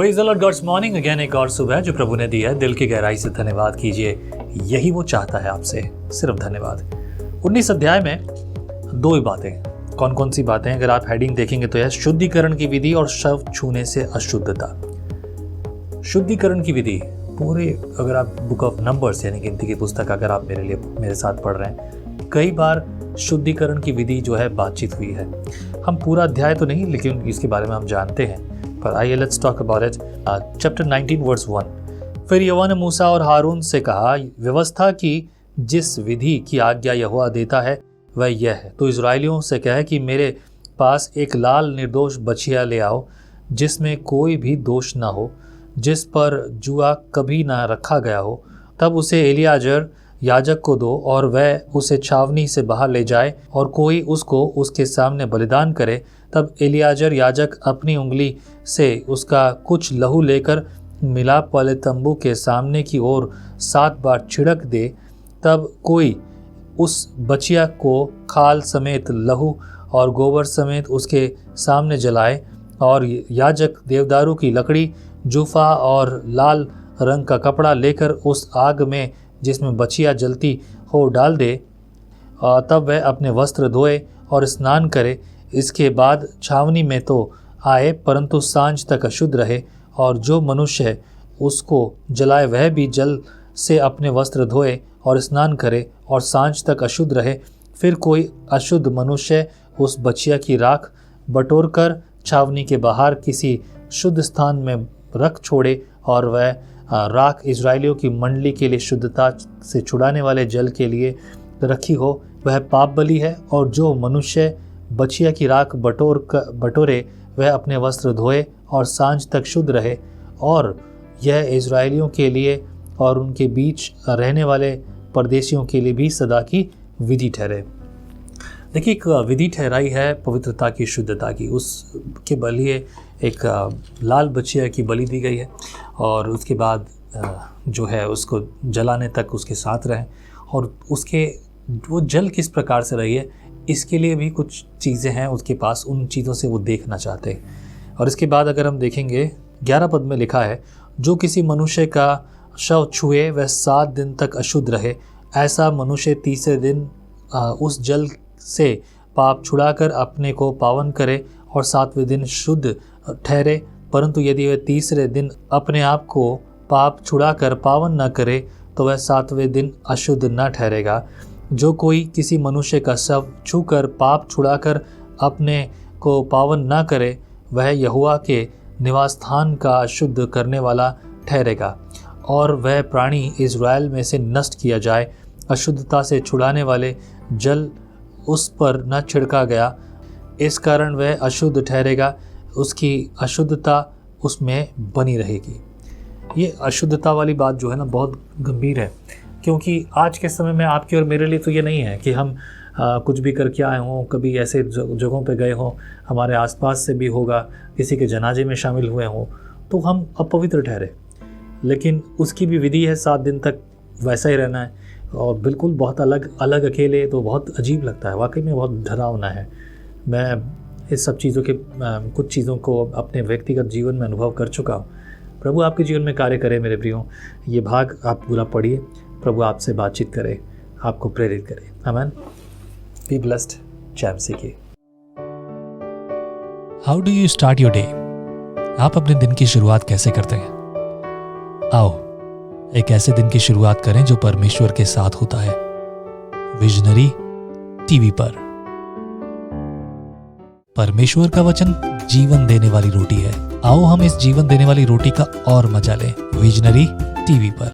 Praise the Lord, God's morning again. एक और सुबह जो प्रभु ने दी है, दिल की गहराई से धन्यवाद कीजिए। यही वो चाहता है आपसे, सिर्फ धन्यवाद। 19 अध्याय में दो ही बातें। कौन कौन सी बातें? अगर आप हेडिंग देखेंगे तो यह शुद्धिकरण की विधि और शव छूने से अशुद्धता। शुद्धिकरण की विधि पूरे, अगर आप बुक ऑफ नंबर्स यानी गिनती की पुस्तक अगर आप मेरे साथ पढ़ रहे हैं, कई बार शुद्धिकरण की विधि जो है बातचीत हुई है। हम पूरा अध्याय तो नहीं, लेकिन इसके बारे में हम जानते हैं। पर आइए let's talk about it. Chapter 19 verse 1। फिर यहोवा ने मूसा और हारून से कहा, व्यवस्था की जिस विधि की आज्ञा यहोवा देता है वह यह है, तो इजराइलियों से कहे कि मेरे पास एक लाल निर्दोष बछिया ले आओ, जिसमें कोई भी दोष ना हो, जिस पर जुआ कभी ना रखा गया हो। तब उसे एलियाजर याजक को दो और वह उसे छावनी से बाहर ले जाए और कोई उसको उसके सामने बलिदान करे। तब एलियाजर याजक अपनी उंगली से उसका कुछ लहू लेकर मिलाप वाले तंबू के सामने की ओर 7 बार छिड़क दे। तब कोई उस बछिया को खाल समेत लहू और गोबर समेत उसके सामने जलाए और याजक देवदारू की लकड़ी, जूफा और लाल रंग का कपड़ा लेकर उस आग में जिसमें बछिया जलती हो डाल दे। तब वह अपने वस्त्र धोए और स्नान करे। इसके बाद छावनी में तो आए, परंतु सांझ तक अशुद्ध रहे। और जो मनुष्य उसको जलाए वह भी जल से अपने वस्त्र धोए और स्नान करे और सांझ तक अशुद्ध रहे। फिर कोई अशुद्ध मनुष्य उस बछिया की राख बटोर कर छावनी के बाहर किसी शुद्ध स्थान में रख छोड़े, और वह राख इजराइलियों की मंडली के लिए शुद्धता से छुड़ाने वाले जल के लिए रखी हो, वह पाप बलि है। और जो मनुष्य बछिया की राख बटोरे वह अपने वस्त्र धोए और सांझ तक शुद्ध रहे। और यह इजराइलियों के लिए और उनके बीच रहने वाले परदेशियों के लिए भी सदा की विधि ठहरे। देखिए, एक विधि ठहराई है पवित्रता की, शुद्धता की। उसके बलिए एक लाल बछिया की बलि दी गई है और उसके बाद जो है उसको जलाने तक उसके साथ रहें। और उसके वो जल किस प्रकार से रही है, इसके लिए भी कुछ चीज़ें हैं उसके पास, उन चीज़ों से वो देखना चाहते हैं। और इसके बाद अगर हम देखेंगे 11 पद में लिखा है, जो किसी मनुष्य का शव छुए वह 7 दिन तक अशुद्ध रहे। ऐसा मनुष्य तीसरे दिन उस जल से पाप छुड़ाकर अपने को पावन करे और 7वें दिन शुद्ध ठहरे। परंतु यदि वह तीसरे दिन अपने आप को पाप छुड़ाकर पावन न करे तो वह 7वें दिन अशुद्ध न ठहरेगा। जो कोई किसी मनुष्य का शव छूकर पाप छुड़ाकर अपने को पावन न करे वह यहोवा के निवास स्थान का अशुद्ध करने वाला ठहरेगा, और वह प्राणी इज़राइल में से नष्ट किया जाए। अशुद्धता से छुड़ाने वाले जल उस पर न छिड़का गया, इस कारण वह अशुद्ध ठहरेगा, उसकी अशुद्धता उसमें बनी रहेगी। ये अशुद्धता वाली बात जो है ना, बहुत गंभीर है, क्योंकि आज के समय में आपके और मेरे लिए तो ये नहीं है कि हम कुछ भी करके आए हों, कभी ऐसे जगहों पे गए हों, हमारे आसपास से भी होगा, किसी के जनाजे में शामिल हुए हों, तो हम अपवित्र ठहरे। लेकिन उसकी भी विधि है, 7 दिन तक वैसा ही रहना है। और बिल्कुल बहुत अलग अकेले तो बहुत अजीब लगता है, वाकई में बहुत डरावना है। मैं इस सब चीज़ों के कुछ चीज़ों को अपने व्यक्तिगत जीवन में अनुभव कर चुका हूँ। प्रभु आपके जीवन में कार्य करे मेरे प्रियो। ये भाग आप पूरा पढ़िए, प्रभु आपसे बातचीत करे, आपको प्रेरित करे। आमीन। Be blessed. जय मसीह की। How do you start your day? आप अपने दिन की शुरुआत कैसे करते हैं? आओ एक ऐसे दिन की शुरुआत करें जो परमेश्वर के साथ होता है। विजनरी टीवी पर। परमेश्वर का वचन जीवन देने वाली रोटी है। आओ हम इस जीवन देने वाली रोटी का और मजा लें। विजनरी टीवी पर।